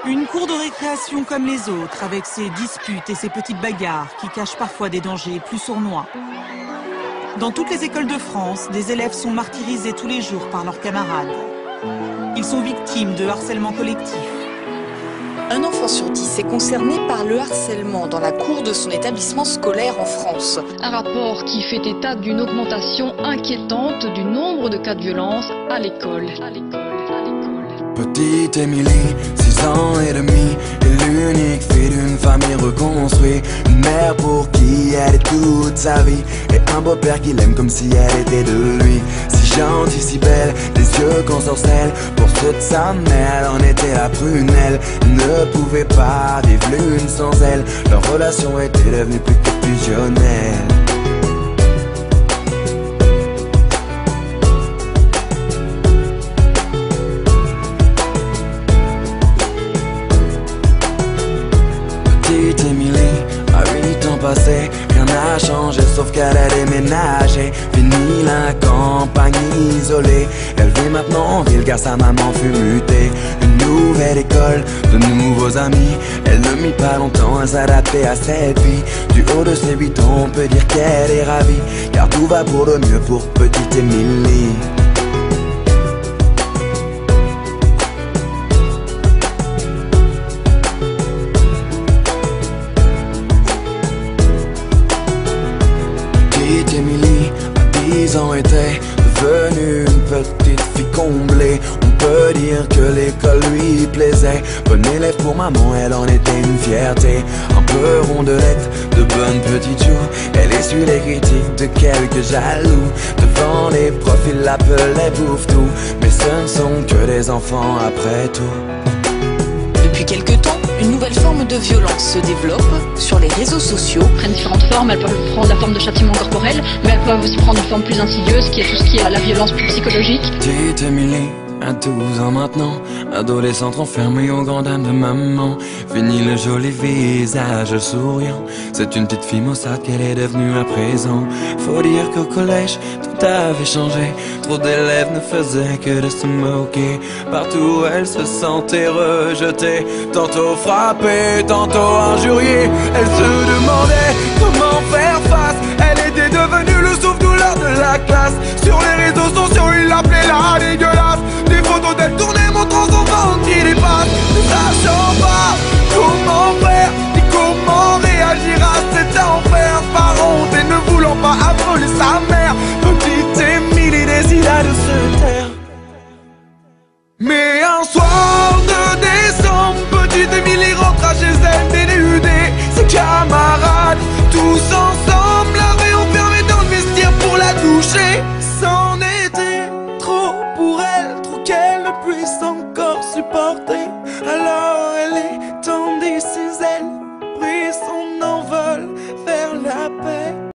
Une cour de récréation comme les autres, avec ses disputes et ses petites bagarres qui cachent parfois des dangers plus sournois. Dans toutes les écoles de France, des élèves sont martyrisés tous les jours par leurs camarades. Ils sont victimes de harcèlement collectif. Un enfant sur 10 est concerné par le harcèlement dans la cour de son établissement scolaire en France. Un rapport qui fait état d'une augmentation inquiétante du nombre de cas de violence à l'école. Petite Émilie, 6 ans et demi, est l'unique fille d'une famille reconstruite. Une mère pour qui elle est toute sa vie, et un beau-père qui l'aime comme si elle était de lui. Si gentille, si belle, des yeux qu'on sorcelle. Pour toute sa mère, elle en était la prunelle. Elle ne pouvait pas vivre l'une sans elle. Leur relation était devenue plus que fusionnelle. Petite Émilie, à 8 ans passés, rien n'a changé sauf qu'elle a déménagé. Fini la campagne isolée, elle vit maintenant en ville car sa maman fut mutée. Une nouvelle école, de nouveaux amis, elle ne mit pas longtemps à s'adapter à cette vie. Du haut de ses 8 ans, on peut dire qu'elle est ravie, car tout va pour le mieux pour petite Émilie. Petite Émilie, à 10 ans, était devenue une petite fille comblée. On peut dire que l'école lui plaisait. Bonne élève pour maman, elle en était une fierté. Un peu rondelette, de bonnes petites joues. Elle essuie les critiques de quelques jaloux. Devant les profs, ils l'appelaient bouffe-tout. Mais ce ne sont que des enfants après tout. Depuis quelque temps, une nouvelle forme de violence se développe sur les réseaux sociaux. Elles prennent différentes formes, elles peuvent prendre la forme de châtiment corporel, mais elles peuvent aussi prendre une forme plus insidieuse, qui est tout ce qui est la violence plus psychologique. Petite Émilie, à 12 ans maintenant, adolescente enfermée aux grandes dames de maman. Fini le joli visage souriant, c'est une petite fille maussade qu'elle est devenue à présent. Faut dire qu'au collège, tout avait changé. Trop d'élèves ne faisaient que de se moquer. Partout elle se sentait rejetée, tantôt frappée, tantôt injuriée. Elle se demandait comment faire face. Elle était devenue le souffle-douleur de la classe. Sur les réseaux sociaux, ils l'appelaient la dégueulasse. Des photos d'elle tournées montrant son ventre qui dépasse. Ne sachant pas comment faire ni comment réagir à cet enfer. Par honte et ne voulant pas affoler sa mère, petite Émilie décida de se taire. Mais un soir de décembre, petite Émilie rentra chez elle dénudée. Ses camarades, tous ensemble, l'avaient enfermée dans le vestiaire pour la toucher. C'en était trop pour elle, trop qu'elle ne puisse encore supporter. Alors elle étendit ses ailes, prit son